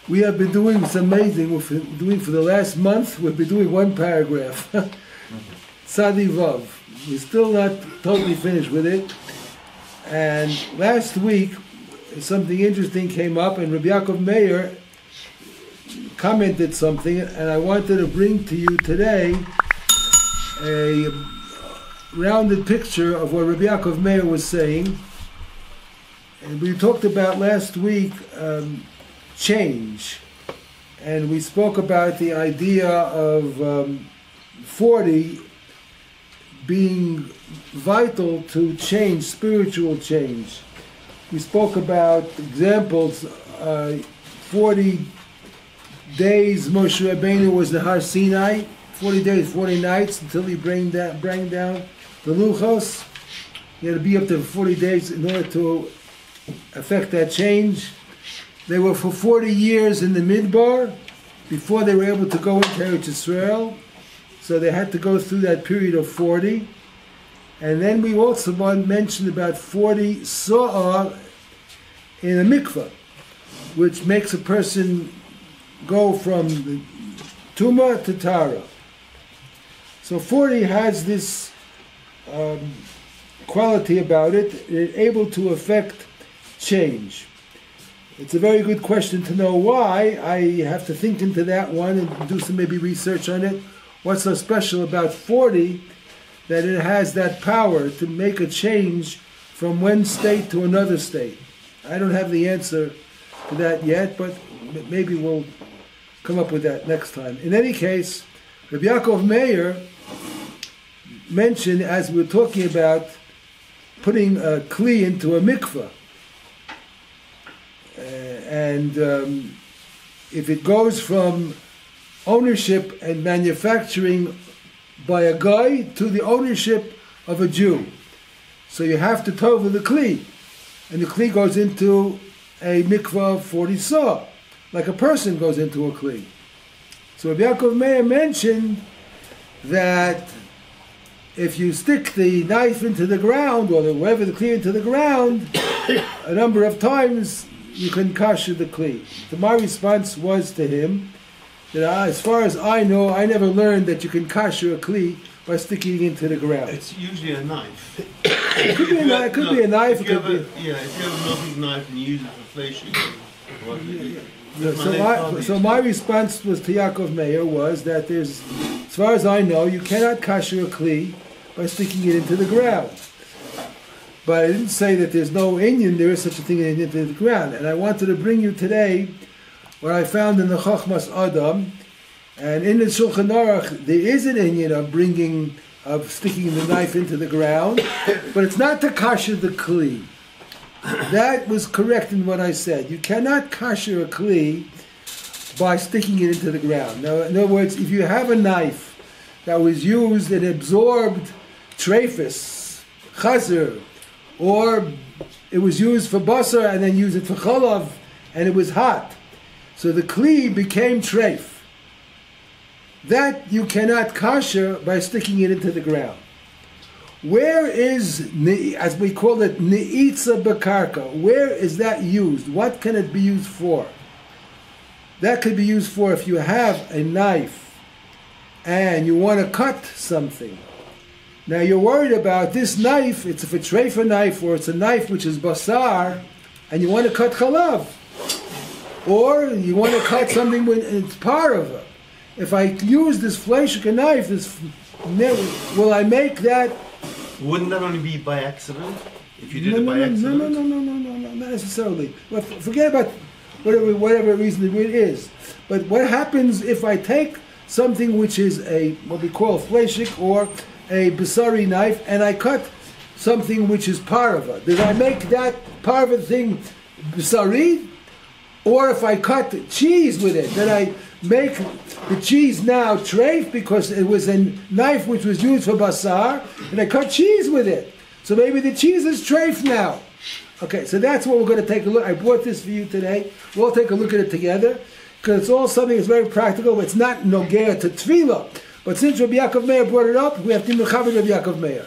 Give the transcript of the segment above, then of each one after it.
We have been doing, it's amazing, we've been doing for the last month, we've been doing one paragraph. Tzadi Vav. We're still not totally finished with it. And last week, something interesting came up, and Rabbi Yaakov Meir commented something, and I wanted to bring to you today a rounded picture of what Rabbi Yaakov Meir was saying. And we talked about last week change, and we spoke about the idea of 40 being vital to change, spiritual change. We spoke about examples, 40 days Moshe Rabbeinu was the Har Sinai, 40 days, 40 nights until he bring down the Luchos. He had to be up there for 40 days in order to affect that change. They were for 40 years in the Midbar before they were able to go into Eretz Yisrael. So they had to go through that period of 40. And then we also mentioned about 40 Sa'ah in a mikveh, which makes a person go from the Tumah to Tara. So 40 has this quality about it, it's able to affect change. It's a very good question to know why. I have to think into that one and do some maybe research on it. What's so special about 40 that it has that power to make a change from one state to another state? I don't have the answer to that yet, but maybe we'll come up with that next time. In any case, Rabbi Yaakov Meir mentioned, as we were talking about putting a kli into a mikveh, and if it goes from ownership and manufacturing by a guy to the ownership of a Jew, so you have to tova the kli, and the kli goes into a mikveh of 40 sah, like a person goes into a kli. So Rabbi Yaakov Meir mentioned that if you stick the knife into the ground, or wherever the kli into the ground, a number of times you can kasher the kli. So my response was to him that as far as I know, I never learned that you can kasher a kli by sticking it into the ground. It's usually a knife. It could be a knife. It could be a knife. If you have a knocking knife and you use it for fleshing. So my response was to Yaakov Meir was that there's, as far as I know, you cannot kasher a kli by sticking it into the ground. But I didn't say that there's no inyan, there is such a thing into the ground. And I wanted to bring you today what I found in the Chochmas Adam, and in the Shulchan Aruch there is an inyan of sticking the knife into the ground, but it's not to kasher the kli. That was correct in what I said. You cannot kasher a kli by sticking it into the ground. Now, in other words, if you have a knife that was used and absorbed trephis, chazer, or it was used for basar and then used it for chalav, and it was hot, so the kli became treif. That you cannot kasher by sticking it into the ground. Where is, as we call it, ne'itza b'karka? Where is that used? What can it be used for? That could be used for if you have a knife and you want to cut something. Now you're worried about this knife, it's a treifa knife, or it's a knife which is basar, and you want to cut chalav. Or you want to cut something when it's parava. If I use this fleshika knife, will I make that? Wouldn't that only be by accident? If you did it by accident? No, not necessarily. Well, forget about whatever reason it is. But what happens if I take something which is what we call a fleshik or a basari knife, and I cut something which is parava? Did I make that parava thing basari? Or if I cut cheese with it, then I make the cheese now treif because it was a knife which was used for basar, and I cut cheese with it. So maybe the cheese is treif now. Okay, so that's what we're going to take a look. I brought this for you today. We'll take a look at it together because it's all something that's very practical. It's not nogea to tefillah. But since Rabbi Yaakov Meir brought it up, we have to Rechavia Rabbi Yaakov Meir.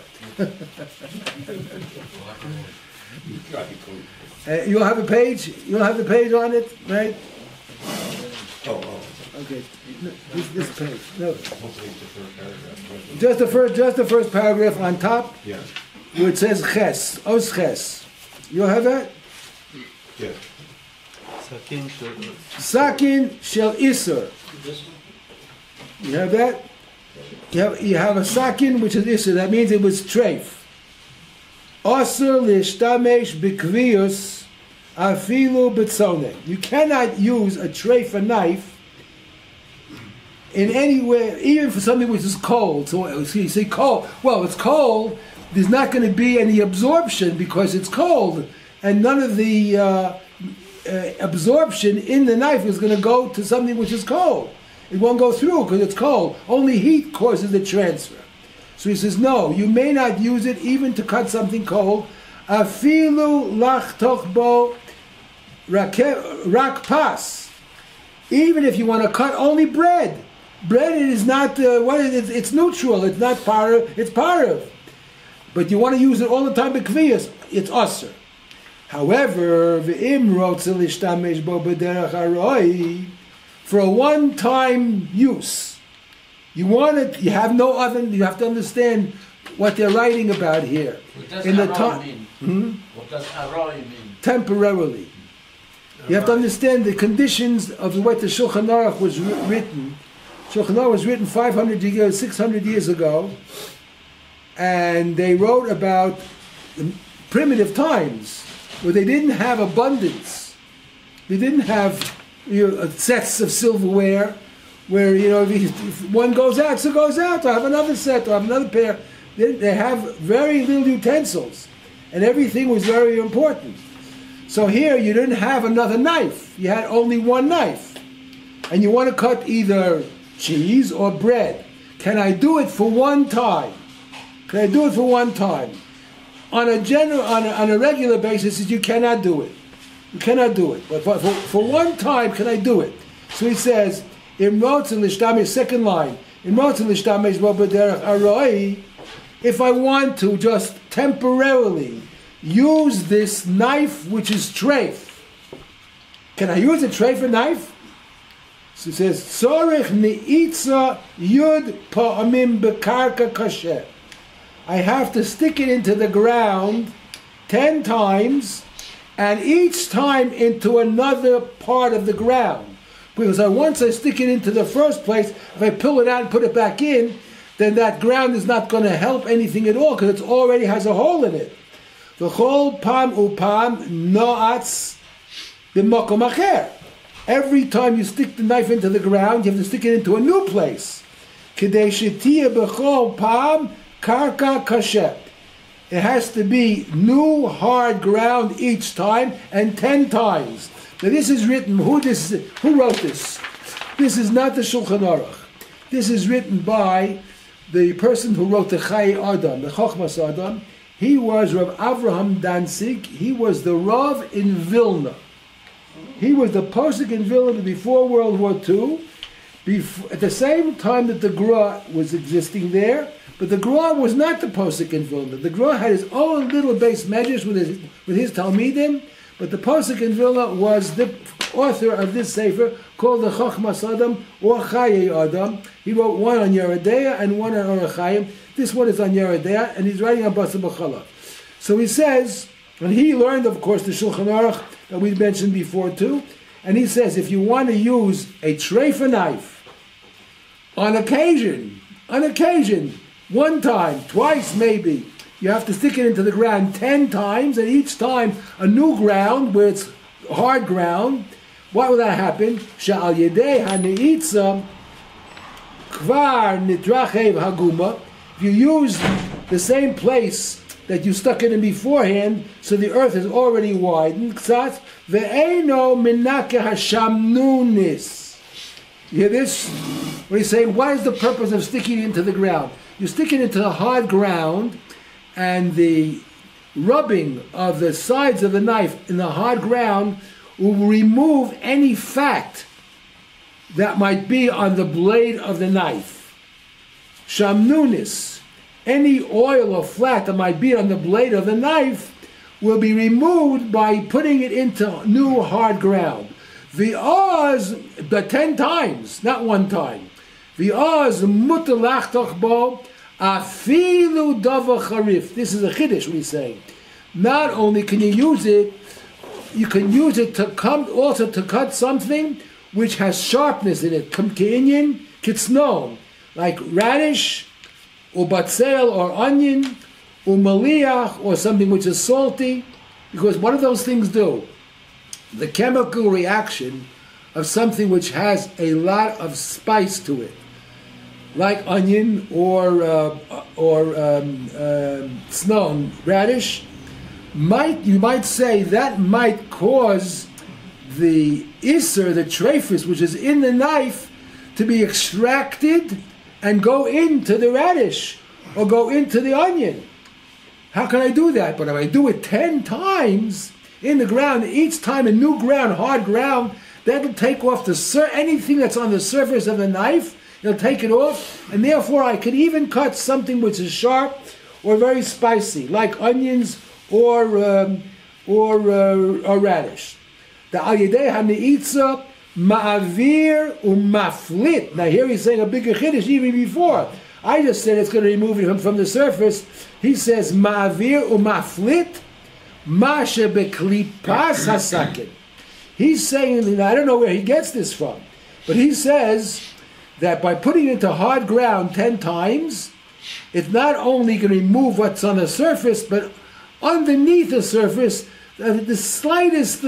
You'll have a page. You'll have the page on it, right? Okay, no, this page. No. Just the first paragraph on top. Yeah. Where it says ches, os ches. You have that? Yes. Sakin shel iser. You have that? You have a sakin which is iser. That means it was treif. Osir lishtamesh b'kvius afilu b'tzone. You cannot use a treif, a knife, in any way, even for something which is cold. So you say cold. Well, it's cold. There's not going to be any absorption because it's cold, and none of the absorption in the knife is going to go to something which is cold. It won't go through because it's cold. Only heat causes the transfer. So he says, no, you may not use it even to cut something cold. Afilu lachtoch bo rak pas. Even if you want to cut only bread. Bread is not, it's neutral, it's not parav, it's parav. But you want to use it all the time b'kviyas, it's usher. However, v'im rotzel ishtamesh bo b'derech haroi, for a one-time use, you want it, you have no oven, you have to understand what they're writing about here. What does in the haroi mean? What does haroi mean? Temporarily. You have to understand the conditions of the way the Shulchan Aruch was written. Shulchan Aruch was written 500 years, 600 years ago, and they wrote about the primitive times where they didn't have abundance. They didn't have sets of silverware where, if one goes out, so goes out, or have another set, or have another pair. They have very little utensils, and everything was very important. So here you didn't have another knife. You had only one knife. And you want to cut either cheese or bread. Can I do it for one time? Can I do it for one time? On a regular basis, you cannot do it. You cannot do it. But for one time, can I do it? So he says, second line, if I want to just temporarily use this knife which is treif, can I use a treif knife? So it says, Tzorech ni'itza yud pa'amim bekarka kasher. I have to stick it into the ground 10 times, and each time into another part of the ground. Because once I stick it into the first place, if I pull it out and put it back in, then that ground is not going to help anything at all, because it already has a hole in it. V'chol pam upam no'atz b'makom acher. Every time you stick the knife into the ground, you have to stick it into a new place. K'dei shetiyeh b'chol pam karka kashet. It has to be new hard ground each time, and 10 times. Now this is written, who wrote this? This is not the Shulchan Aruch. This is written by the person who wrote the Chai Adam, the Chochmas Adam. He was Rav Avraham Danzig. He was the Rav in Vilna. He was the posek in Vilna before World War II, at the same time that the Gra was existing there. But the Gra was not the posek in Vilna. The Gra had his own little base medrash with his Talmidim, but the posek in Vilna was the author of this sefer called the Chochmas Adam or Chaye Adam. He wrote one on Yeridea and one on Orach Chaim. This one is on Yeridea, and he's writing on Basar B'Chala. So he says, and he learned, of course, the Shulchan Aruch that we mentioned before too, and he says if you want to use a treifa knife, on occasion, one time, twice maybe, you have to stick it into the ground 10 times, and each time a new ground where it's hard ground. What will that happen? Sha'al yedei ha'ne'itza kvar nitrachev haguma. If you use the same place that you stuck it in beforehand, so the earth is already widened. Ksat ve'eno minake hashamnunis. You hear this? What he's saying, what is the purpose of sticking it into the ground? You stick it into the hard ground, and the rubbing of the sides of the knife in the hard ground will remove any fat that might be on the blade of the knife. Shamnunis, any oil or fat that might be on the blade of the knife will be removed by putting it into new hard ground. V'oz, but 10 times, not one time. V'oz mutar lachtoch bo afilu davar charif. This is a chiddush we're saying. Not only can you use it to come also to cut something which has sharpness in it. K'inyin, kitznon, like radish, or batzel, or onion, or maliach, or something which is salty. Because what do those things do? The chemical reaction of something which has a lot of spice to it, like onion or snow, radish, you might say that might cause the iser, the trephis, which is in the knife, to be extracted and go into the radish or go into the onion. How can I do that? But if I do it 10 times in the ground, each time a new ground, hard ground, that'll take off anything that's on the surface of the knife. It'll take it off, and therefore I could even cut something which is sharp or very spicy, like onions or radish. The al yedei ha'neitza ma'avir u'maflit. Now here he's saying a bigger chiddush even before. I just said it's going to remove it from the surface. He says ma'avir u'maflit ma shebeklipas hasakin. He's saying, I don't know where he gets this from, but he says that by putting it into hard ground 10 times, it's not only going to remove what's on the surface, but underneath the surface, the slightest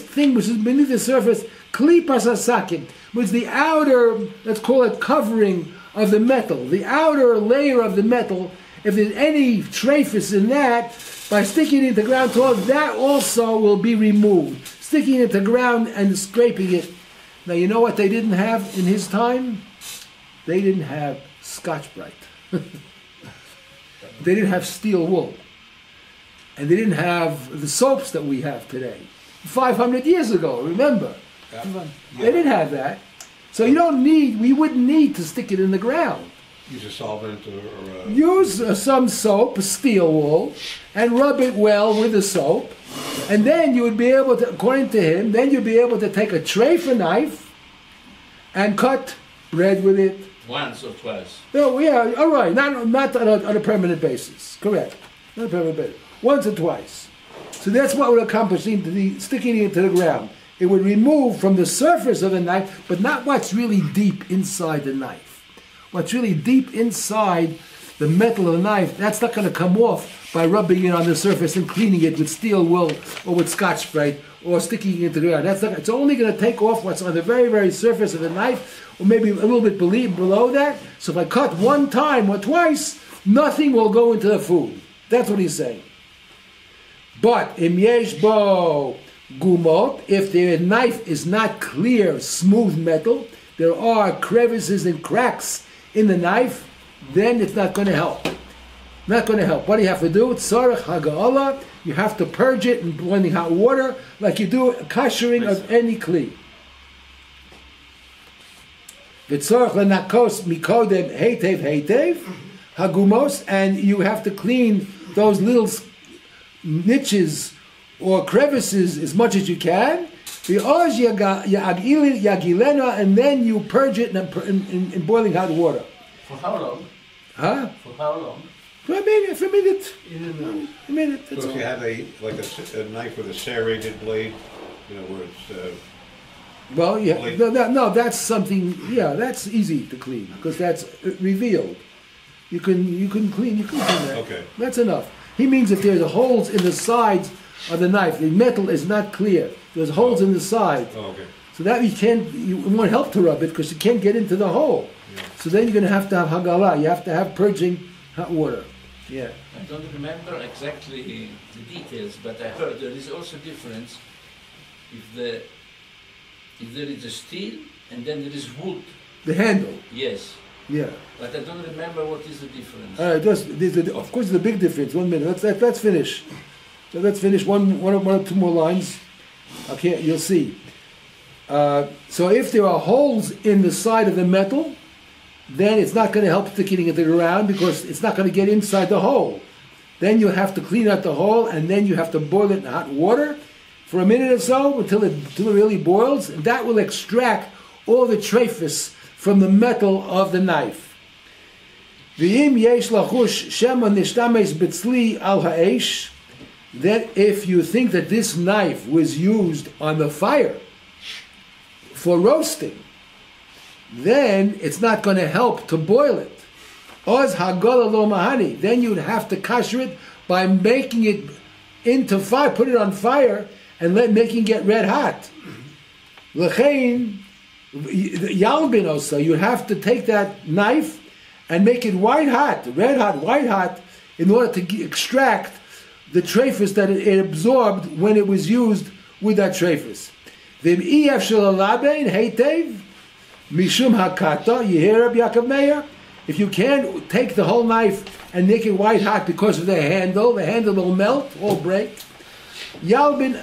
thing which is beneath the surface, klipas hasakin, which is the outer, let's call it covering of the metal, the outer layer of the metal. If there's any trephis in that, by sticking it into the ground, that also will be removed. Sticking it into the ground and scraping it. Now, you know what they didn't have in his time? They didn't have Scotch-Brite. They didn't have steel wool. And they didn't have the soaps that we have today. 500 years ago, remember? Yeah. They didn't have that. So we wouldn't need to stick it in the ground. Use a solvent or use some soap, steel wool, and rub it well with the soap. And then you would be able to, according to him, then you'd be able to take a trefa knife and cut bread with it. Once or twice. Oh, yeah, all right. Not on a permanent basis. Correct. Not a permanent basis. Once or twice. So that's what would accomplish sticking it into the ground. It would remove from the surface of the knife, but not what's really deep inside the knife. What's really deep inside the metal of the knife, that's not going to come off by rubbing it on the surface and cleaning it with steel wool or with Scotch-Brite or sticking it into the ground. It's only going to take off what's on the very, very surface of the knife, or maybe a little bit below that. So if I cut one time or twice, nothing will go into the food. That's what he's saying. But im yesh bo gumot, if the knife is not clear, smooth metal, there are crevices and cracks in the knife, then it's not going to help. Not going to help. What do you have to do? Tzarech haga'ala. You have to purge it in boiling hot water, like you do kashering of any kli. V'tzarech lenakos mikodem heitev hagumos, and you have to clean those little niches or crevices as much as you can. And then you purge it in boiling hot water. For how long? Huh? For how long? For a minute. A minute. So if you have a knife with a serrated blade, where it's... well, yeah, no, that's something. Yeah, that's easy to clean because that's revealed. You can clean that. Okay. That's enough. He means if there's holes in the sides of the knife, the metal is not clear. There's holes in the side. Oh, okay. So that you want help to rub it because you can't get into the hole. Yeah. So then you're going to have hagala. You have to have purging hot water. Yeah. I don't remember exactly the details, but I heard there is also difference if there is a steel and then there is wood. The handle. Yes. Yeah. But I don't remember what is the difference. Of course, there's a big difference. 1 minute. Let's finish. So let's finish one or two more lines. Okay, you'll see. So if there are holes in the side of the metal, then it's not going to help sticking it to the ground because it's not going to get inside the hole. Then you have to clean out the hole and then you have to boil it in hot water for a minute or so until it really boils, and that will extract all the trephis from the metal of the knife. V'im yesh lachush shema nishtames betzli al ha'esh, that if you think that this knife was used on the fire for roasting, then it's not going to help to boil it. Oz hagola lo mahani, then you'd have to kasher it by making it into fire, put it on fire, and making it get red hot. L'chein yalbin also, you have to take that knife and make it white hot, red hot, white hot, in order to extract the trephis that it absorbed when it was used with that trephis. V'im ef shalalabein heitev mishum hakata. You hear Rabbi Yaakov Meir? If you can't take the whole knife and make it white hot because of the handle will melt or break. Yalbin,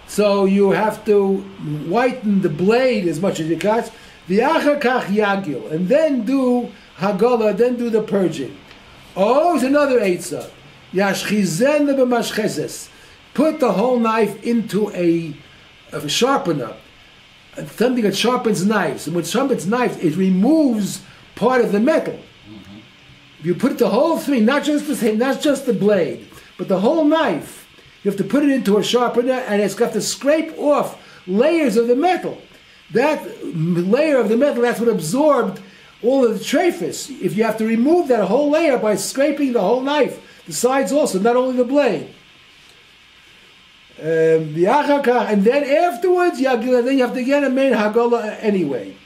so you have to whiten the blade as much as you can. V'achakach yagil, and then do hagala, then do the purging. Oh, it's another eitzah. Yashchizen b'mashchezes. Put the whole knife into a sharpener, something that sharpens knives. And when it sharpens knives, it removes part of the metal. If you put the whole thing, not just the blade, but the whole knife, you have to put it into a sharpener, and it's got to scrape off layers of the metal. That layer of the metal, that's what absorbed all of the trephis. If you have to remove that whole layer by scraping the whole knife, the sides also, not only the blade. And then afterwards, then you have to get a main hagola anyway.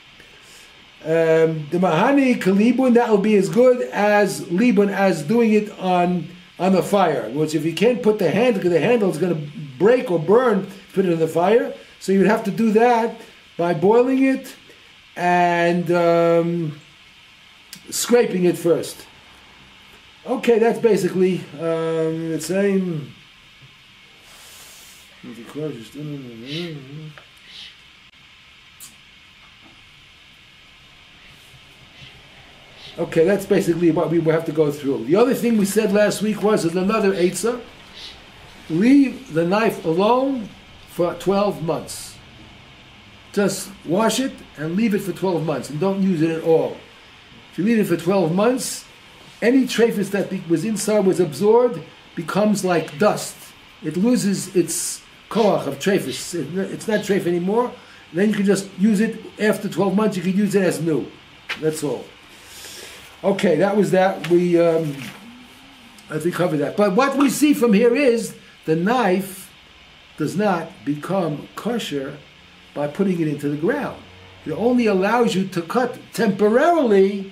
The mahani kalibun, that will be as good as libun, as doing it on the fire. Which if you can't put the handle, because the handle is going to break or burn, put it in the fire. So you would have to do that by boiling it and scraping it first. Okay, that's basically the same. Okay, that's basically what we will have to go through. The other thing we said last week was another eitzah. Leave the knife alone for 12 months. Just wash it and leave it for 12 months and don't use it at all. If you leave it for 12 months, any trephis that was inside was absorbed becomes like dust. It loses its koach of trephis. It's not trephis anymore. Then you can just use it after 12 months. You can use it as new. That's all. Okay, that was that. I think covered that. But what we see from here is the knife does not become kosher by putting it into the ground. It only allows you to cut temporarily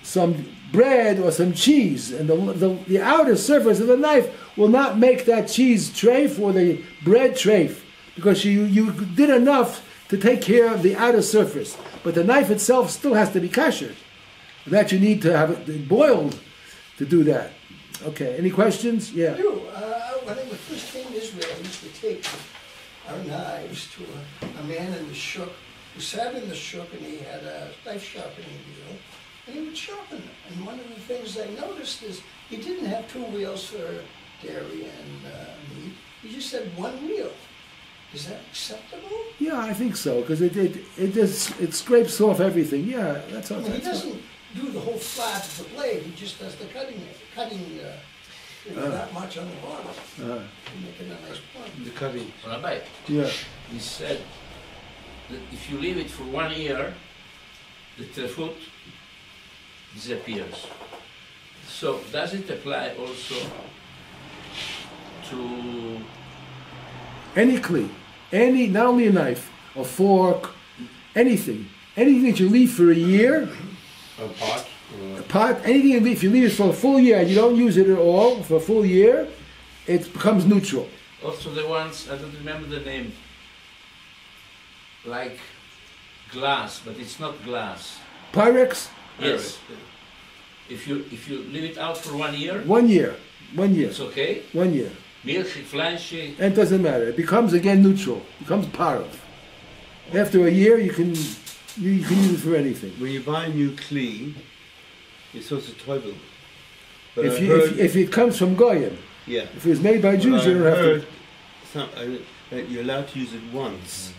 some bread or some cheese, and the outer surface of the knife will not make that cheese treif or the bread treif, because you did enough to take care of the outer surface. But the knife itself still has to be kosher. That you need to have it boiled to do that. Okay, any questions? Yeah. I do. When I first came to Israel, I used to take our knives to a man in the shuk who sat in the shuk, and he had a knife sharpening wheel, and he would sharpen them. And one of the things I noticed is he didn't have two wheels for dairy and meat. He just had one wheel. Is that acceptable? Yeah, I think so, because it scrapes off everything. Yeah, that's all. He doesn't do the whole flat of the blade. He just does the cutting that much on the bottom. Making a nice point. The cutting. Rabbi, Yeah. he said that if you leave it for 1 year, the trefut disappears. So does it apply also to Any kli, not only a knife, a fork, anything that you leave for a year, A pot? anything you leave, if you leave it for a full year and you don't use it at all for a full year, it becomes neutral. also the ones, I don't remember the name, like glass, but it's not glass. Pyrex, Yes. If you leave it out for 1 year, 1 year, it's okay. 1 year. Milchig, fleischig. And it doesn't matter. It becomes again neutral. It becomes parov. After a year, you can use it for anything. When you buy a new kli, it's also toivel. But If it comes from Goyim, yeah. if it was made by Jews, you don't have to. you're allowed to use it once.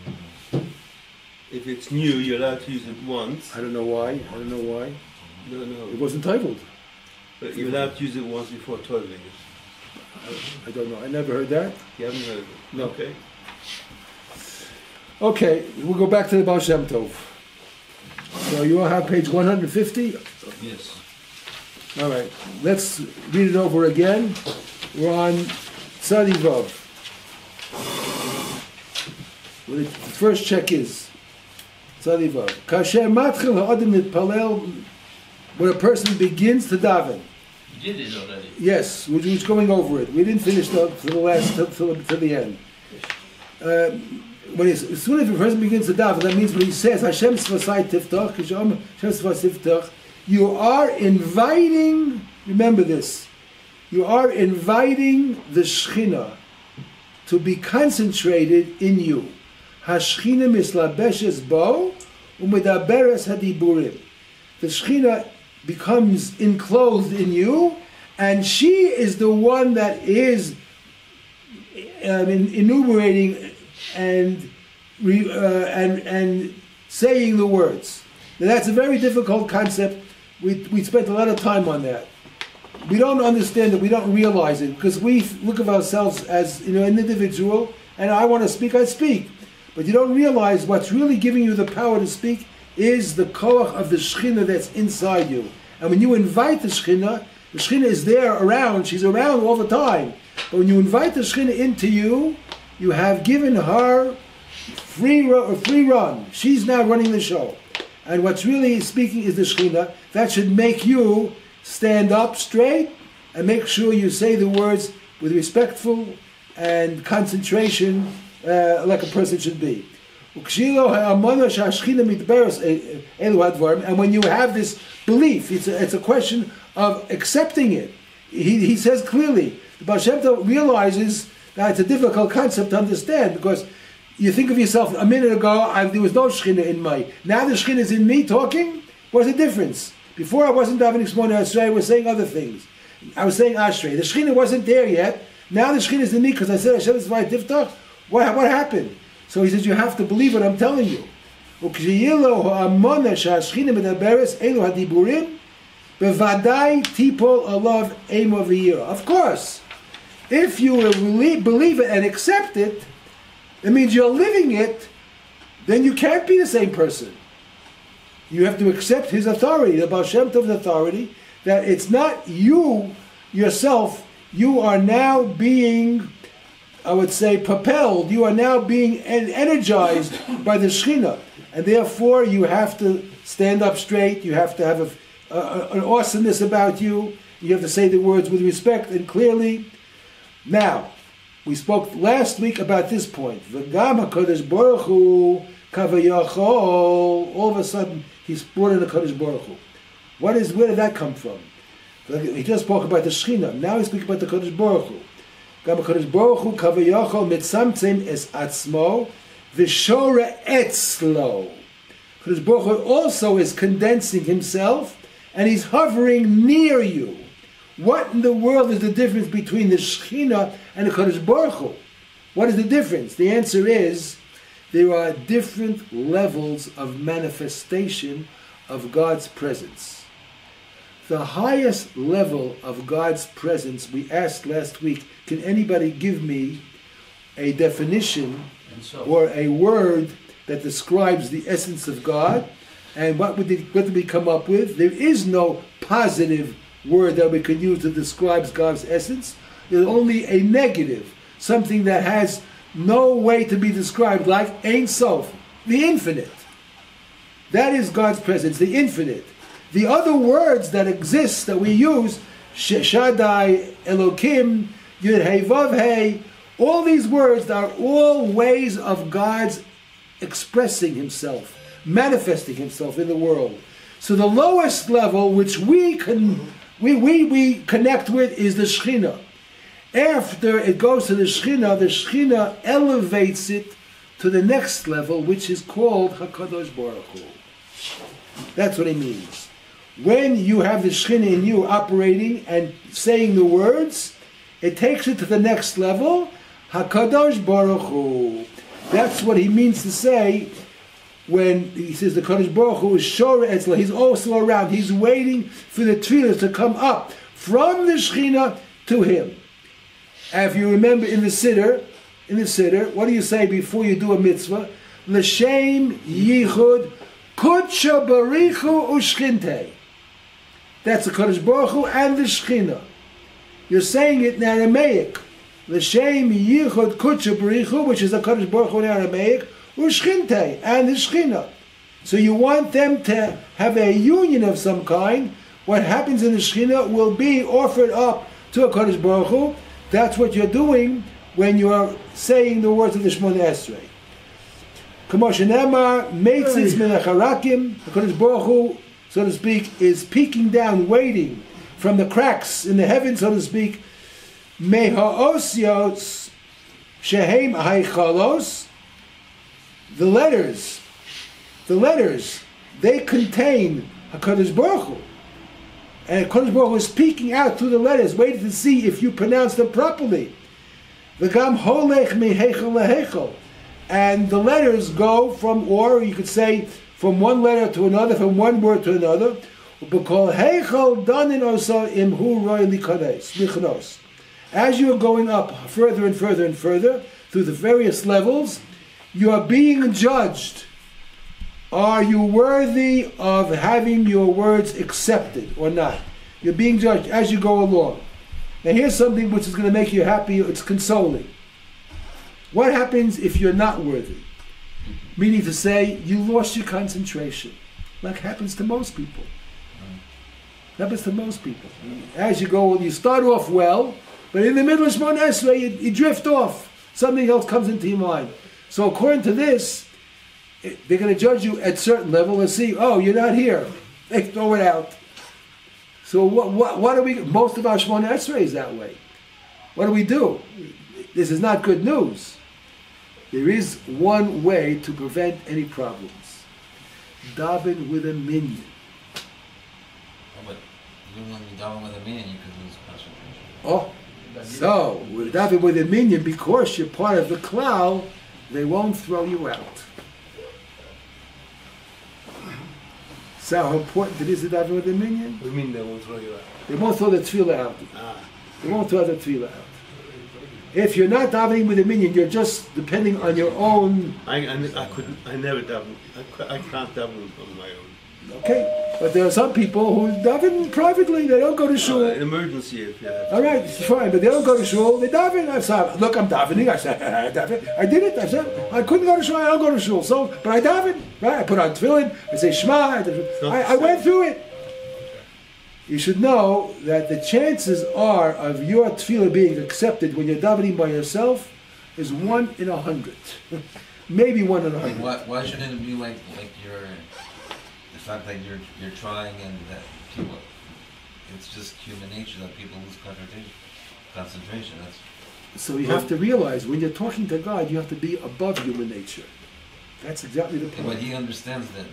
If it's new, you're allowed to use it once. I don't know why. No, It wasn't titled. but you're allowed to use it once before toiling it. I don't know. I never heard that. You haven't heard of it? No. Okay. Okay, we'll go back to the Baal Shem Tov. So you all have page 150? Yes. All right, let's read it over again. We're on Tzadi Vav. Well, the first check is Tzadi Vav. Kasher matchil ha'adam mitpalel, when a person begins to daven. You did it already. Yes, we're just going over it. We didn't finish to the end. As soon as a person begins to daven, that means when he says Hashem Svasai Tiftach, Hashem Svasai Tiftach, you are inviting, remember this, you are inviting the Shechina to be concentrated in you. Hashchina mislabeshes bo umedaberes hadiburim. The Shechina becomes enclosed in you, and she is the one that is enumerating and saying the words. Now that's a very difficult concept. We spent a lot of time on that. We don't understand it. We don't realize it because we look at ourselves as an individual. And I want to speak, I speak. But you don't realize what's really giving you the power to speak is the koach of the Shechina that's inside you. And when you invite the Shechina is there around. She's around all the time. But when you invite the Shechina into you, you have given her free run. She's now running the show. And what's really speaking is the Shechina. That should make you stand up straight and make sure you say the words with respectful and concentration like a person should be. And when you have this belief, it's a question of accepting it. He says clearly, the Baal Shem Tov realizes that it's a difficult concept to understand because you think of yourself, a minute ago there was no Shechina in my. Now the Shechina is in me talking. What's the difference? Before I wasn't davening Shmona Ashrei, I was saying other things. I was saying Ashrei. The Shechina wasn't there yet. Now the Shechina is in me because I said Hashem is v'ay tiftach. What happened? So he says you have to believe what I'm telling you. Of course, if you believe it and accept it, it means you're living it, then you can't be the same person. You have to accept his authority, the Baal Shem Tov's authority, that it's not you, yourself, you are now being, I would say, propelled, you are now being energized by the Shechina. And therefore you have to stand up straight, you have to have an awesomeness about you, you have to say the words with respect and clearly. Now, we spoke last week about this point. V'gam HaKadosh Baruch Hu kavayachol. All of a sudden, he's brought in the Kadosh Baruch Hu. Where did that come from? He just spoke about the Shechina. Now he speaks about the Kadosh Baruch Hu. Gam HaKadosh Baruch Hu kavayachol mitzamtzem es atzmo v'shora etzlo. Kadosh Baruch Hu also is condensing himself, and he's hovering near you. What in the world is the difference between the Shechina and the Kadosh Baruch Hu? What is the difference? The answer is there are different levels of manifestation of God's presence. The highest level of God's presence, we asked last week, can anybody give me a definition or a word that describes the essence of God? And what did we come up with? There is no positive word that we can use that describes God's essence. There's only a negative, something that has no way to be described, like Ein Sof, the infinite. That is God's presence, the infinite. The other words that exist, that we use, Shaddai, Elokim, Yud Hey Vav Hey, all these words are all ways of God's expressing himself, manifesting himself in the world. So the lowest level which we connect with is the Shechina. After it goes to the Shechina elevates it to the next level, which is called HaKadosh Baruch Hu. That's what it means. When you have the Shechina in you operating and saying the words, it takes it to the next level. HaKadosh Baruch Hu. That's what he means to say when he says the Kadosh Baruch Hu is Shor Etzla. He's also around. He's waiting for the tefillah to come up from the Shechina to him. And if you remember in the Siddur, what do you say before you do a mitzvah? L'shem yichud kudsha barichu u'shchinte. That's the Kadosh Baruch Hu and the Shechina. You're saying it in Aramaic. L'shem yichud kudsha barichu, which is the Kadosh Baruch Hu in Aramaic, u'shchinte, and the Shechina. So you want them to have a union of some kind. What happens in the Shechina will be offered up to a Kadosh Baruch Hu. That's what you're doing when you are saying the words of the Shemona Esrei. Kamosh Nemar, Meitzitz min hacharakim, the Kadosh Baruch Hu, so to speak, is peeking down, waiting from the cracks in the heavens, so to speak. Meha'osios shehem haichalos, the letters, they contain HaKadosh Baruch Hu. And HaKadosh Baruch Hu is peeking out through the letters, waiting to see if you pronounce them properly. V'gam holech mehechel lehechel. And the letters go from, or you could say, from one letter to another, from one word to another. B'kol heichel danin osa imhu roi lichanos. As you are going up further and further and further, through the various levels, you are being judged. Are you worthy of having your words accepted or not? You're being judged as you go along. Now here's something which is going to make you happy, it's consoling. What happens if you're not worthy? Meaning to say, you lost your concentration, like happens to most people. Happens to most people. As you go, you start off well, but in the middle of Shemona Esrei, you drift off. Something else comes into your mind. So according to this, they're going to judge you at a certain level and see, oh, you're not here. They throw it out. So what do we, most of our Shemona Esrei is that way. What do? This is not good news. There is one way to prevent any problems. Daven with a minyan. Oh, but even when you daven with a minyan, you could lose concentration. Oh, so with daven with a minyan, because you're part of the klal, they won't throw you out. So how important it is to daven with a minyan? What do you mean they won't throw you out? They won't throw the tefillah out. They won't throw the tefillah out. If you're not davening with a minyan, you're just depending on your own. I never daven. I can't daven on my own. Okay, but there are some people who daven privately. They don't go to shul. An emergency, if you have. All right, it's fine, but they don't go to shul. They daven. I said, look, I'm davening. I said, I daven. I did it. I said, I couldn't go to shul. I don't go to shul. So, but I daven. Right? I put on tefillin. I say Shema. I went through it. You should know that the chances are of your tefillah being accepted when you're davening by yourself is 1 in 100. Maybe 1 in 100. Why shouldn't it be like you're, the fact that you're trying and that people, it's just human nature that people lose concentration. So you have to realize when you're talking to God, you have to be above human nature. That's exactly the point. But he understands that.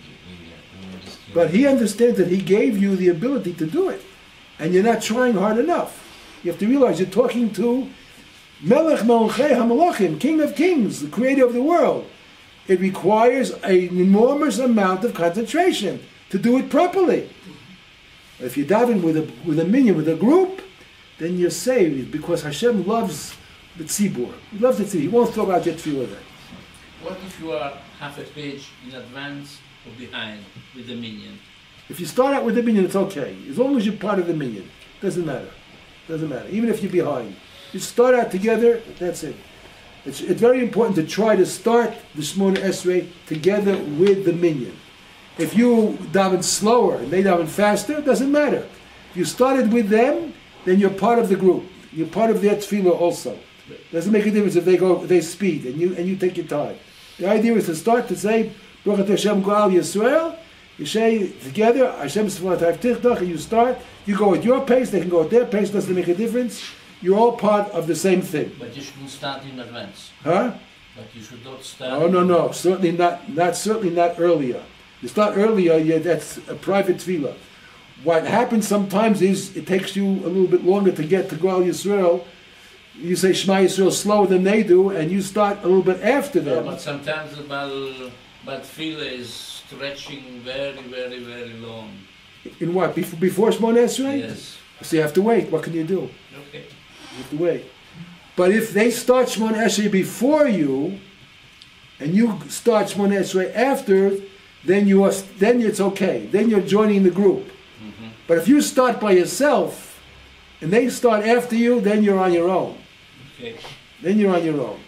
But he understands that he gave you the ability to do it. And you're not trying hard enough. You have to realize you're talking to Melech Melchei HaMelachim, King of Kings, the creator of the world. It requires an enormous amount of concentration to do it properly. If you daven with a minyan, with a group, then you're saved because Hashem loves the tzibur. He loves the tzibur. He won't throw out your tefillah then. What if you are half a page in advance or behind with the minyan? If you start out with the minyan, it's okay. As long as you're part of the minyan. Doesn't matter. Doesn't matter. Even if you're behind. You start out together, that's it. It's very important to try to start the Shemona Esrei together with the minyan. If you daven slower and they daven faster, it doesn't matter. If you started with them, then you're part of the group. You're part of their tefillah also. Doesn't make a difference if they speed and you take your time. The idea is to start to say, Baruch Hashem Goal Yisrael. You say together, Hashem Svanatav Tichtach, and you start. You go at your pace, they can go at their pace, doesn't make a difference. You're all part of the same thing. But you shouldn't start in advance. Huh? But you should not start. Oh no, certainly not earlier. You start earlier, that's a private tefillah. What happens sometimes is it takes you a little bit longer to get to Goal Yisrael you say Shema Yisrael slower than they do, and you start a little bit after No, them. but sometimes the Baal Tefillah is stretching very, very, very long. In what? Before Shemona Esrei? Yes. So you have to wait. What can you do? Okay. You have to wait. But if they start Shemona Esrei before you, and you start Shemona Esrei after, then it's okay. Then you're joining the group. Mm-hmm. But if you start by yourself, and they start after you, then you're on your own. Okay. Then you're on your own.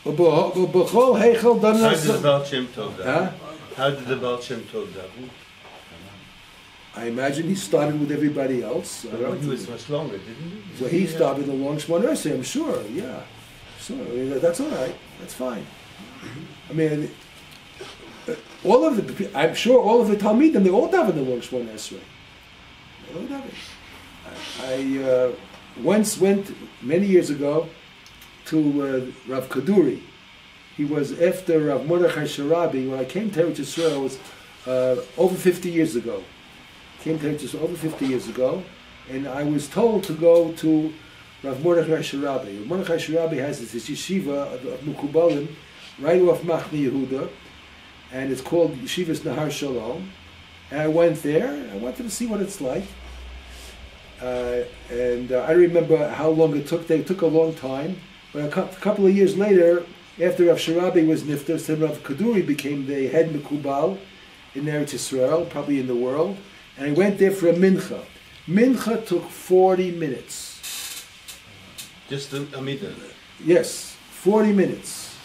How did the Baal Shem Tov daven? Huh? How did the Baal Shem Tov daven? I imagine he started with everybody else. Well, he was much longer, didn't he? Well, he started along Shemona Esrei, I'm sure. Yeah, sure. I mean, that's all right. That's fine. I mean, I'm sure all of the Talmidim, they all daven along Shemona Esrei. They all daven. I once went many years ago to Rav Kaduri. He was after Rav Mordechai Sharabi. When I came to Eretz Yisrael, it was over 50 years ago. Came to Eretz Yisrael over 50 years ago, and I was told to go to Rav Mordechai Sharabi. Rav Mordechai Sharabi has this yeshiva of Mukubalim right off Machne Yehuda, and it's called Yeshivas Nahar Shalom. And I went there. I wanted to see what it's like. And I don't remember how long it took. It took a long time. But a couple of years later, after Rav Sharabi was nifter, then Rav Kaduri became the head Mekubal in Eretz Yisrael, probably in the world. And I went there for a mincha. Mincha took 40 minutes. Just a midah. Yes, 40 minutes.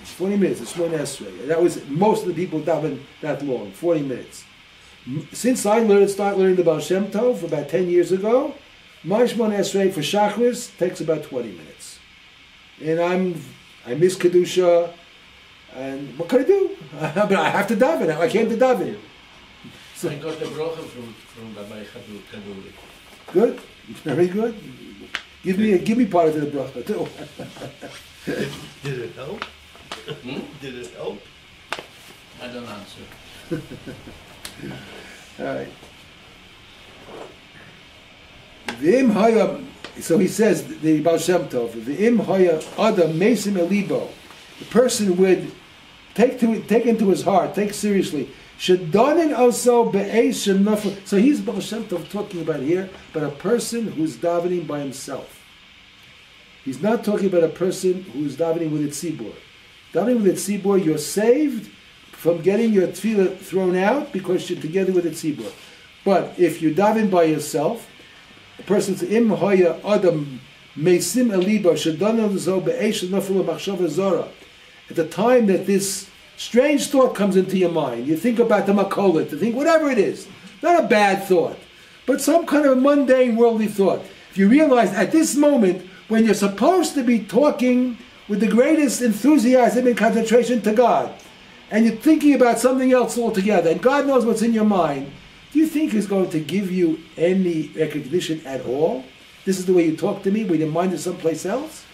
40 minutes, it's one esrei. That was, most of the people daven that long, 40 minutes. Since I started learning the Baal Shem Tov about 10 years ago, my Shemona Esrei for Shachris takes about 20 minutes. And I miss Kedusha, and what can I do? But I have to daven. I came to daven. So I got a bracha from Rabbi Kaduri. Good, very good. Give me part of the bracha too. Did it help? Did it help? I don't answer. All right. V'im haya. So he says the Baal Shem Tov. V'im haya adam mesim elibo. The person would take into his heart, take seriously. Shedanin also be'esh shenafel. So he's Baal Shem Tov talking about here, but a person who's davening by himself. He's not talking about a person who's davening with a tzibur. Davening with a tzibur, you're saved from getting your tefillah thrown out because you're together with a tzibur. But if you daven by yourself, a person's im hoya adam mesim eliba shedanin also be'esh shenafel machshava zara. At the time that this strange thought comes into your mind, you think about the makolet, you think whatever it is, not a bad thought, but some kind of a mundane worldly thought. If you realize at this moment, when you're supposed to be talking with the greatest enthusiasm and concentration to God, and you're thinking about something else altogether, and God knows what's in your mind, do you think He's going to give you any recognition at all? This is the way you talk to me, when your mind is someplace else?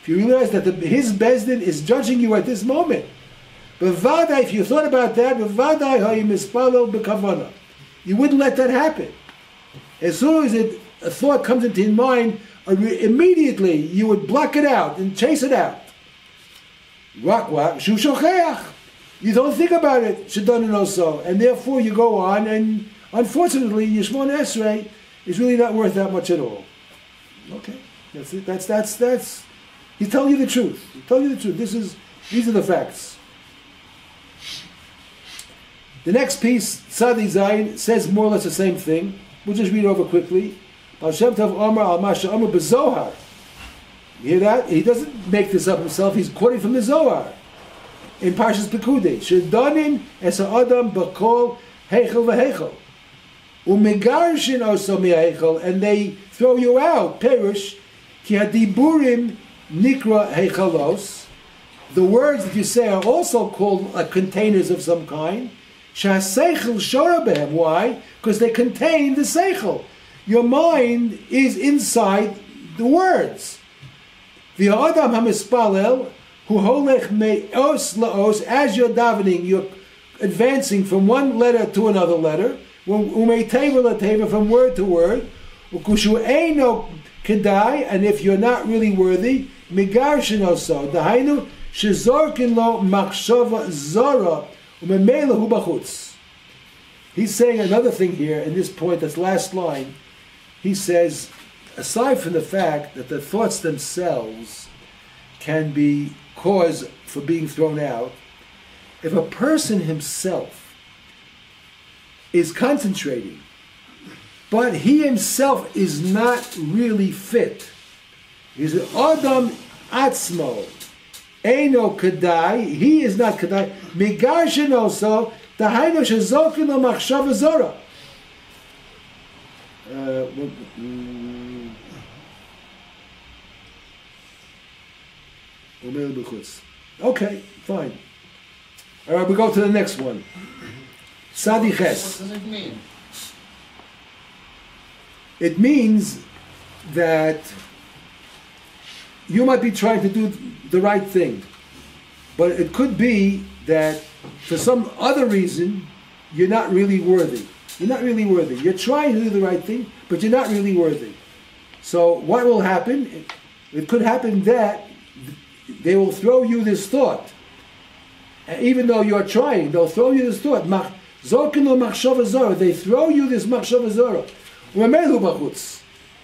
If you realize that His Bezdin is judging you at this moment, b'vadai, if you thought about that, b'vadai ha'yu mispalo b'kavana. You wouldn't let that happen. As soon as a thought comes into your mind, immediately you would block it out and chase it out. Shu shocheach. You don't think about it, shedanin also, and therefore you go on, and unfortunately, Yishmon Esrei is really not worth that much at all. Okay, that's it. That's. He's telling you the truth. He's telling you the truth. These are the facts. The next piece, Tzadi Zayin, says more or less the same thing. We'll just read over quickly. Baal Shem Tov Omar al Masha Omar b'Zohar. You hear that? He doesn't make this up himself. He's quoting from the Zohar in Parshas Pekudei. Shedanin es ha'adam b'kol heichel v'heichel. Umegarshin also mi'heichel, and they throw you out. Perish ki hadiburim nikra heichelos. The words that you say are also called containers of some kind. Sha'seichel shora behem. Why? Because they contain the seichel. Your mind is inside the words. V'ha'adam hamispalel hu holech me'os la'os. As you're davening, you're advancing from one letter to another letter. from word to word, and if you're not really worthy, migarshin also. Dahainu shezorkin lo machshava zara umemela hu bachutz. He's saying another thing here in this point, this last line. He says, aside from the fact that the thoughts themselves can be cause for being thrown out, if a person himself is concentrating, but he himself is not really fit, he's an Adam Atzmo, Eino Kadai, he is not Kadai, Migarshin also, Dahainu Shezokin lo Machshava Zora. Okay, fine. All right, we go to the next one. Sadi Ches. What does it mean? It means that you might be trying to do the right thing, but it could be that for some other reason you're not really worthy. You're not really worthy. You're trying to do the right thing, but you're not really worthy. So what will happen? It could happen that they will throw you this thought. And even though you're trying, they'll throw you this thought. They throw you this machshava zora.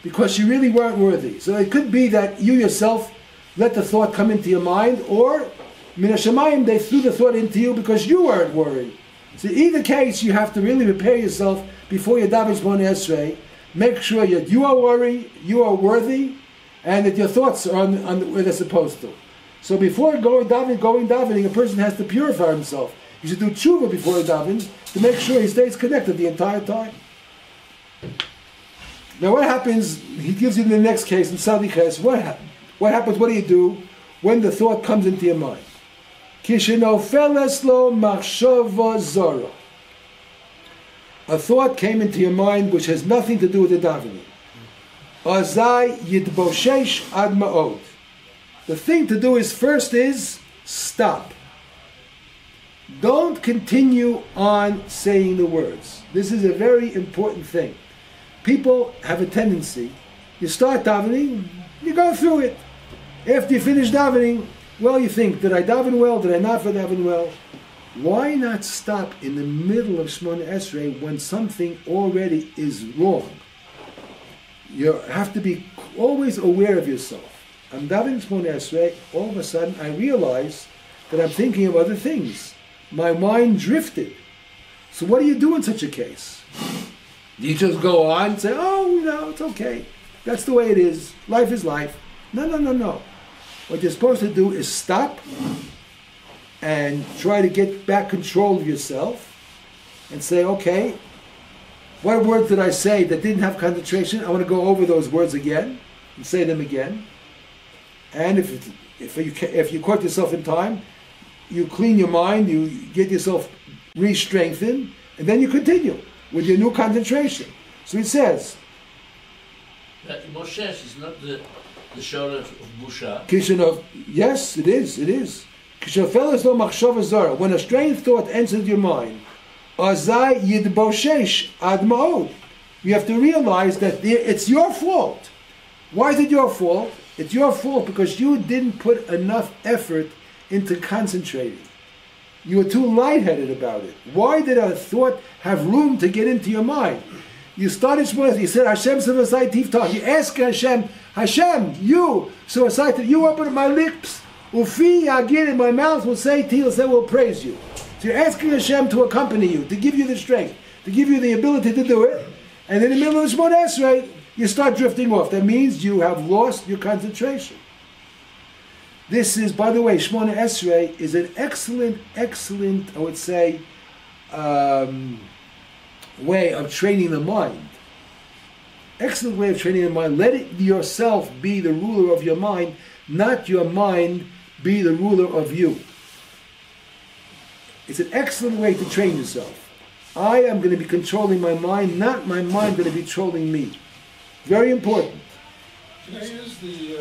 Because you really weren't worthy. So it could be that you yourself let the thought come into your mind, or min hashamayim, they threw the thought into you because you weren't worried. So in either case, you have to really prepare yourself before you daven Shmoneh Esrei. Make sure that you are worried, you are worthy, and that your thoughts are on where they're supposed to. So before going davening, a person has to purify himself. You should do tshuva before davening to make sure he stays connected the entire time. Now what happens, he gives you the next case in Sadiches, what happens, what do you do when the thought comes into your mind? Kishinofeles lo machshava zora. A thought came into your mind which has nothing to do with the davening. Azai yidboshesh ad ma'od. The thing to do is first is stop. Don't continue on saying the words. This is a very important thing. People have a tendency, you start davening, you go through it. After you finish davening, well, you think, did I daven well, did I not daven well? Why not stop in the middle of Shmoneh Esrei when something already is wrong? You have to be always aware of yourself. I'm davening Shmoneh Esrei, all of a sudden I realize that I'm thinking of other things. My mind drifted. So what do you do in such a case? Do you just go on and say, oh, no, it's okay. That's the way it is. Life is life. No. What you're supposed to do is stop and try to get back control of yourself and say, okay, what words did I say that didn't have concentration? I want to go over those words again and say them again. And if you caught yourself in time, you clean your mind, you get yourself re-strengthened, and then you continue with your new concentration. So it says, Moshe is not the shoulder of Busha. Kishanov, yes, it is. Kishafeles lo machshava zara. When a strange thought enters your mind, azai yidboshesh ad ma'od. You have to realize that it's your fault. Why is it your fault? It's your fault because you didn't put enough effort into concentrating. You were too lightheaded about it. Why did a thought have room to get into your mind? You started Shmoneh, you said, Hashem Savasai Tiftach. You ask Hashem, you, so you open up my lips, Ufi Yagir, in my mouth will say, Til will praise you. So you're asking Hashem to accompany you, to give you the strength, to give you the ability to do it. And in the middle of Shmoneh Esrei, you start drifting off. That means you have lost your concentration. This is, by the way, Shmoneh Esrei is an excellent, I would say, way of training the mind. Excellent way of training the mind. Let it yourself be the ruler of your mind, not your mind be the ruler of you. It's an excellent way to train yourself. I am going to be controlling my mind, not my mind going to be controlling me. Very important. Can I use the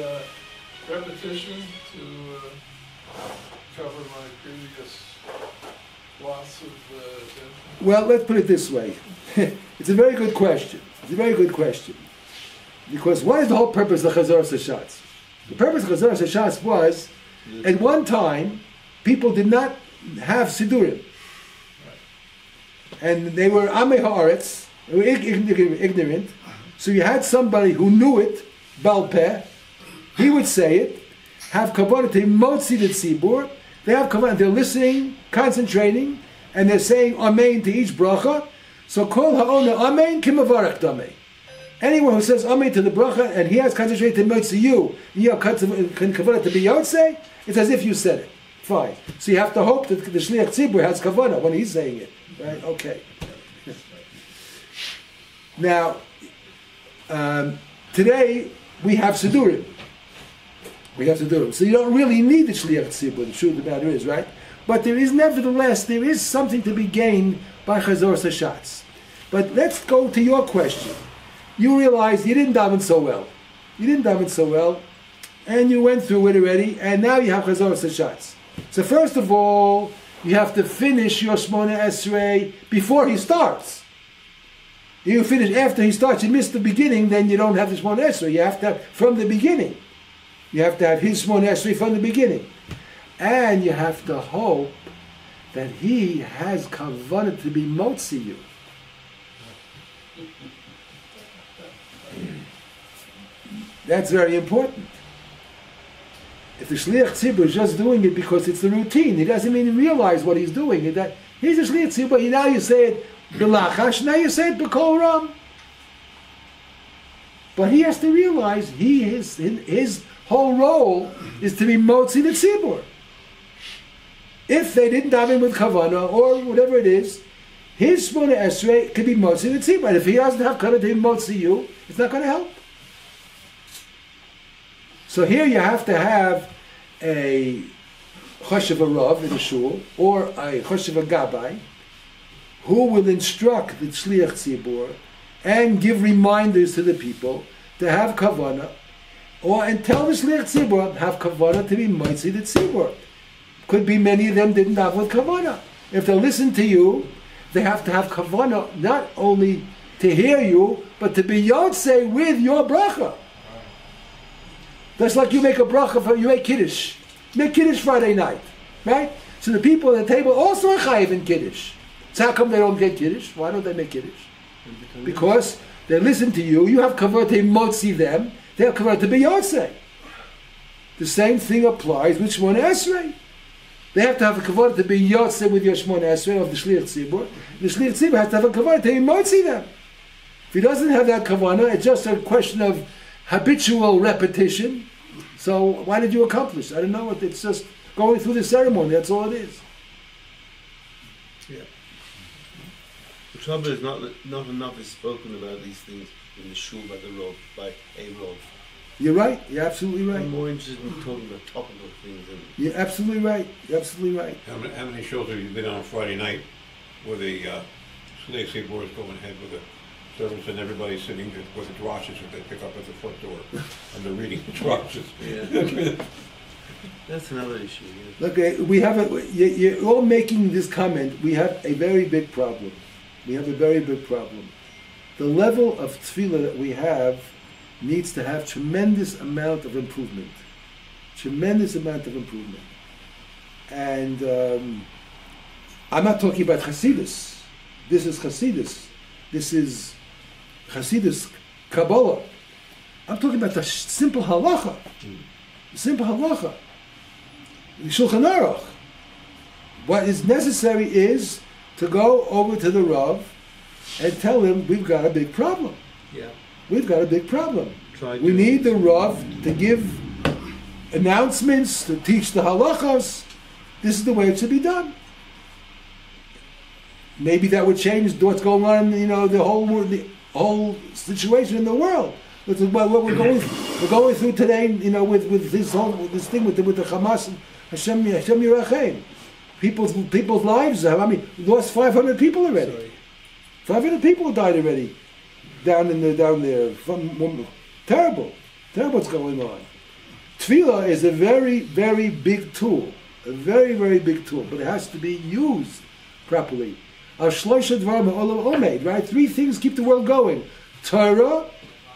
repetition to cover my previous loss of Well, let's put it this way. It's a very good question. It's a very good question. Because what is the whole purpose of Chazor Hashatz? The purpose of Chazor Hashatz was, at one time, people did not have Sidurim. And they were Amei Haaretz, they were ignorant. So you had somebody who knew it, Baal Peh, he would say it, have kavanah to motzi the tzibur. They have kavanah, they're listening, concentrating, and they're saying amen to each bracha. So kol ha'ona amen kimavarach damei. Anyone who says amen to the bracha and he has concentrated to motzi you have kavanah to be yotzei, it's as if you said it. Fine. So you have to hope that the shliach tzibur has kavanah when he's saying it. Right? Okay. Now, today we have Sidurim. We have Sidurim. So you don't really need the Shliach Tzibur, the truth of the matter is, right? But there is nevertheless, there is something to be gained by Chazor Hashatz. But let's go to your question. You realized you didn't daven so well. You didn't daven so well, and you went through it already, and now you have Chazor Hashatz. So first of all, you have to finish your Shmona Esrei before he starts. You finish after he starts. You miss the beginning, then you don't have the Shmona Esrei. You have to have from the beginning. You have to have his Shmona Esrei from the beginning. And you have to hope that he has kavanah to be motzi you. That's very important. If the Shliach Tzibur is just doing it because it's the routine, he doesn't even realize what he's doing. He's a Shliach Tzibur, now you say it b'lachash, now you say it b'kol ram. But he has to realize his whole role is to be motzi the tzibur. If they didn't daven with kavanah or whatever it is, his Shmona Esrei could be motzi the tzibur. And if he doesn't have kavanah to be motzi you, it's not going to help. So here you have to have a choshev rav in a shul or a choshev gabbai who will instruct the shliach tzibur and give reminders to the people to have kavanah, and tell the shliach tzibur have kavanah to be motzi the tzibur. Could be many of them didn't have with kavanah. If they listen to you, they have to have kavanah not only to hear you, but to be yotzei with your bracha. That's like you make a bracha, you make Kiddush. Make Kiddush Friday night, right? So the people at the table also are chayiv in Kiddush. So how come they don't get Kiddush? Why don't they make Kiddush? Because they listen to you, you have kavod to motzi them, they have kavod to be yotzei. The same thing applies with Shmona Esrei. They have to have a kavod to be yotzei with your Shmona Esrei of the Shliach Tzibur. The Shliach Tzibur has to have a kavod to be motzi them. If he doesn't have that kavanah, it's just a question of habitual repetition. So why did you accomplish? I don't know. It's just going through the ceremony. That's all it is. Yeah. The trouble is not enough is spoken about these things in the shul by a Rav. You're right. You're absolutely right. I'm more interested in talking about topical things. You're absolutely right. You're absolutely right. How many shows have you been on Friday night where the Shliach Tzibur is going ahead with the service and everybody's sitting with the drashes that they pick up at the front door and they're reading the drashes? Yeah. That's another issue. Yeah. Look, we have you're all making this comment. We have a very big problem. We have a very big problem. The level of tefillah that we have needs to have tremendous amount of improvement. Tremendous amount of improvement. And I'm not talking about Hasidus. This is Hasidus. This is Hasidus Kabbalah. I'm talking about the simple halacha. The simple halacha. The Shulchan Aruch. What is necessary is to go over to the Rav and tell him we've got a big problem. Yeah. We've got a big problem. We need the Rav to give announcements, to teach the halachas. This is the way it should be done. Maybe that would change what's going on, the whole situation in the world. What we're going through today, with this thing with the Hamas and Hashem Yirachem. People's lives. We lost 500 people already. Sorry. 500 people died already down there. Terrible what's going on. Tefillah is a very, very big tool, a very, very big tool, but it has to be used properly. Right? 3 things keep the world going. Torah,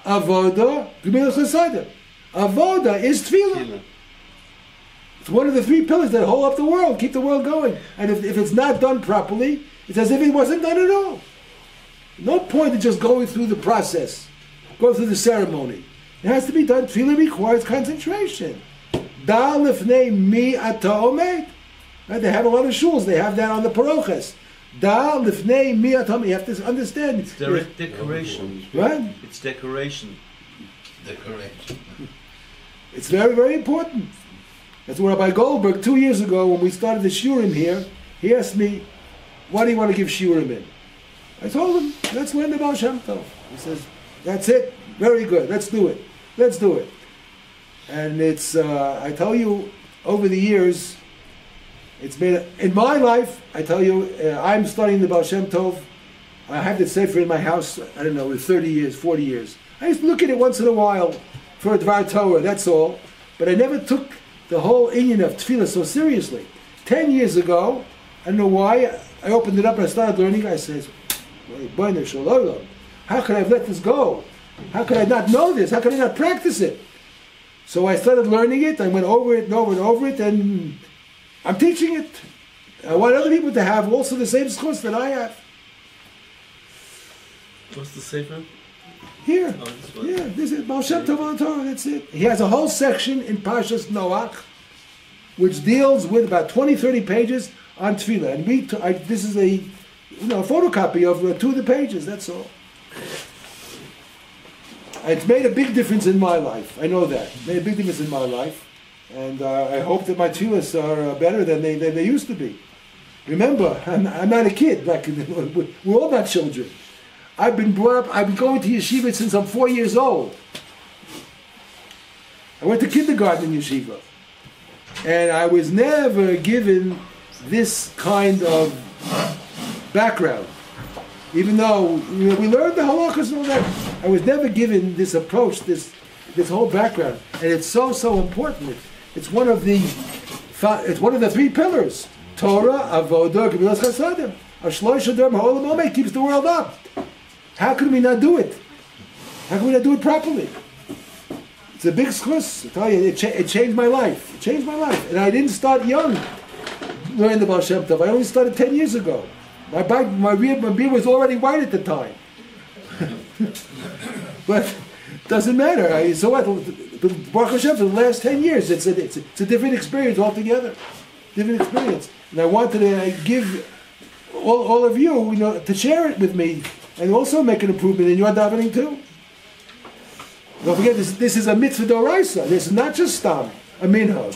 Avoda, Gemilas Chasadim. Avoda is Tefillah. It's one of the 3 pillars that hold up the world, keep the world going. And if it's not done properly, it's as if it wasn't done at all. No point in just going through the process, going through the ceremony. It has to be done. Tefillah requires concentration. Da lifnei mi ata omed. Right? They have a lot of shuls. They have that on the parochas. Da lifnei mi ata omed. You have to understand. It's decoration. Right? It's decoration. Decoration. It's very, very important. That's where Rabbi Goldberg, 2 years ago, when we started the shiurim here, he asked me, "What do you want to give shiurim in?" I told him, "Let's learn the Baal Shem Tov." He says, "That's it. Very good. Let's do it. Let's do it." And it's, I tell you, over the years, it's been, in my life, I tell you, I'm studying the Baal Shem Tov. I have the Sefer in my house, I don't know, 30 years, 40 years. I used to look at it once in a while for a Dvar Torah, that's all. But I never took the whole inyan of Tefillah so seriously. 10 years ago, I don't know why, I opened it up and I started learning. I said, how could I have let this go? How could I not know this? How could I not practice it? So I started learning it. I went over it and over and over it, and I'm teaching it. I want other people to have also the same course that I have. What's the Sefer? Here. Oh, this one. Yeah, this is Baal Shem Tov on Torah, that's it. He has a whole section in Parshas Noach, which deals with about 20, 30 pages on Tefillah. And this is a photocopy of 2 of the pages, that's all. It's made a big difference in my life. I know that. It made a big difference in my life. And I hope that my tefillahs are better than they used to be. Remember, I'm not a kid. We're all not children. I've been brought up, I've been going to yeshiva since I'm 4 years old. I went to kindergarten in yeshiva. And I was never given this kind of background. Even though we learned the halachas and all that, I was never given this approach, this whole background. And it's so important. It's one of the 3 pillars. Torah, Avodah, Gemilas Chasadim. Ashlosh Adam Ha'olam Omed keeps the world up. How can we not do it? How can we not do it properly? It's a big schus. I tell you, it changed my life. It changed my life. And I didn't start young learning the Baal Shem Tov. I only started 10 years ago. My beard was already white at the time. But it doesn't matter. So what? Baruch Hashem, for the last 10 years, it's a different experience altogether. Different experience. And I wanted to give all of you, to share it with me and also make an improvement in your davening too. Don't forget, this is a mitzvah d'oraisa. This is not just stam, a minhag.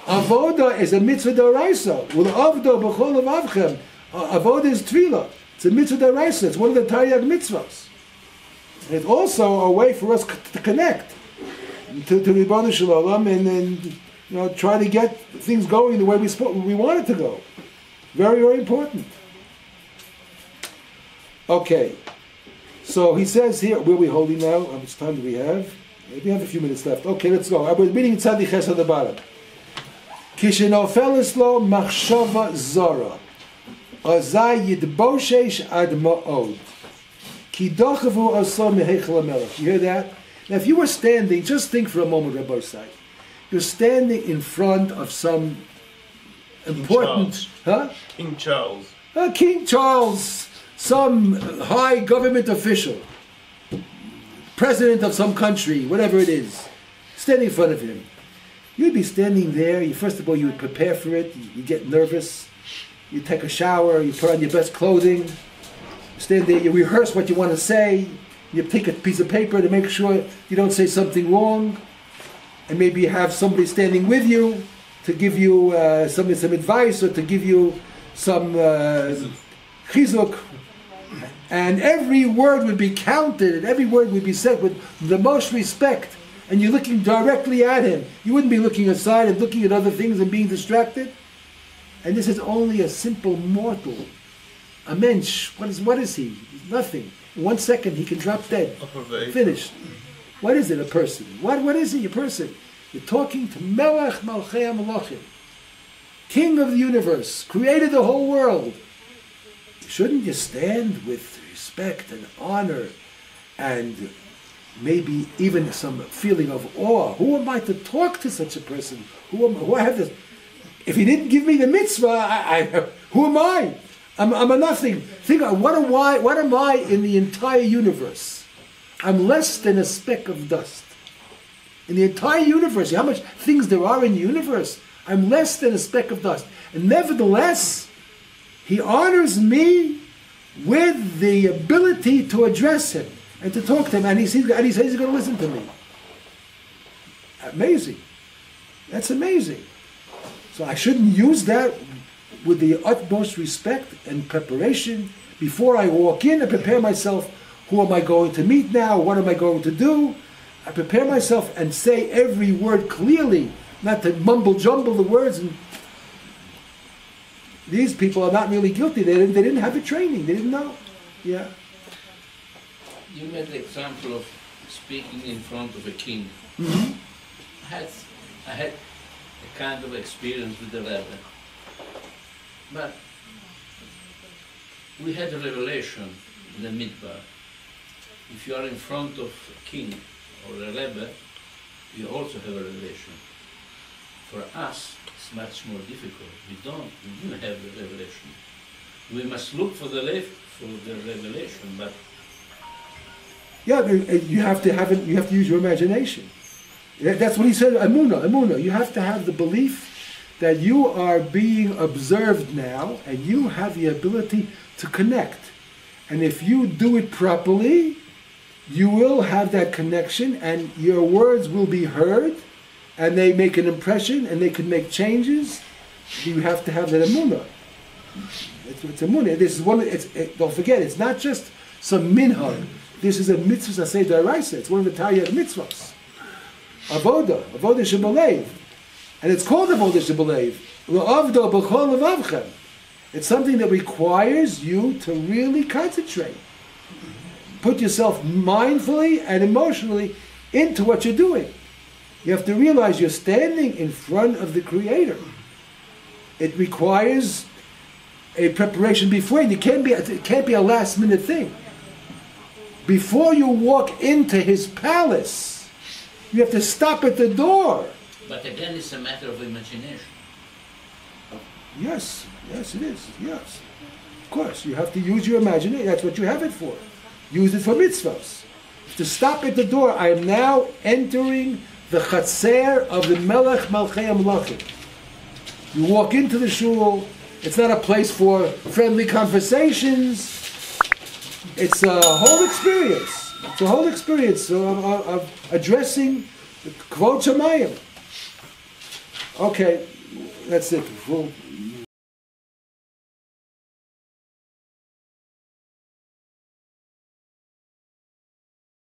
Avoda is a mitzvah d'oraisa. Avdo b'chol avchem. Avoda is tefillah. It's a mitzvah d'oraisa. It's one of the Taryag mitzvahs. And it's also a way for us to connect to Ribbon Shalom and try to get things going the way we want it to go. Very, very important. Okay. So he says here, where are we holding now? How much time do we have? We have a few minutes left. Okay, let's go. I was reading Tzadi Ches on the bottom. Kishenofel lo machshava zara, azay yidboshesh ad ma'od, ki dochavu asa mehechel hamelech. You hear that? Now, if you were standing, just think for a moment, Rabbi Sai. You're standing in front of some important, King Charles. King Charles, some high government official, president of some country, whatever it is, standing in front of him. You'd be standing there. First of all, you would prepare for it. You get nervous. You take a shower. You put on your best clothing. You stand there. You rehearse what you want to say. You take a piece of paper to make sure you don't say something wrong. And maybe you have somebody standing with you to give you some advice or to give you some chizuk. And every word would be counted and every word would be said with the most respect. And you're looking directly at him. You wouldn't be looking aside and looking at other things and being distracted. And this is only a simple mortal. A mensch. What is he? He's nothing. In 1 second he can drop dead. Finished. What is it, a person? What is he, a person? You're talking to Melech Malchei HaMelachim. king of the universe, created the whole world. Shouldn't you stand with respect and honor and maybe even some feeling of awe? Who am I to talk to such a person? Who I have this? If he didn't give me the mitzvah, who am I? I'm a nothing. Think, what am I in the entire universe? I'm less than a speck of dust. In the entire universe, how much things there are in the universe? I'm less than a speck of dust. And nevertheless, he honors me with the ability to address him and to talk to him, and he says he's going to listen to me. Amazing. That's amazing. So I shouldn't use that with the utmost respect and preparation. Before I walk in, I prepare myself. Who am I going to meet now? What am I going to do? I prepare myself and say every word clearly, not to mumble-jumble the words. And these people are not really guilty. They didn't have the training. They didn't know. Yeah. You made the example of speaking in front of a king. Mm-hmm. I had a kind of experience with the Rebbe. But we had a revelation in the Midbar. If you are in front of a king or a Rebbe, you also have a revelation. For us, it's much more difficult. We didn't have the revelation. We must look for the revelation, but yeah, you have to have it. You have to use your imagination. That's what he said. Amuna. You have to have the belief that you are being observed now, and you have the ability to connect. And if you do it properly, you will have that connection, and your words will be heard, and they make an impression, and they can make changes. You have to have that amuna. It's amuna. This is one. Don't forget, it's not just some minhag. This is a mitzvah aseh d'oraisa. It's one of the Taryag mitzvahs. Avoda shebalev, and it's called avoda shebalev. La'avdo b'chol levavchem. It's something that requires you to really concentrate. Put yourself mindfully and emotionally into what you're doing. You have to realize you're standing in front of the Creator. It requires a preparation beforehand. It can't be a last minute thing. Before you walk into His palace, you have to stop at the door. But again, it's a matter of imagination. Yes, it is. Yes, of course, you have to use your imagination. That's what you have it for. Use it for mitzvahs. To stop at the door, I am now entering the chatzer of the Melech Malchei HaMelachim. You walk into the shul. It's not a place for friendly conversations. It's a whole experience. It's a whole experience of addressing the Kvod Shamayim. Okay, that's it. We'll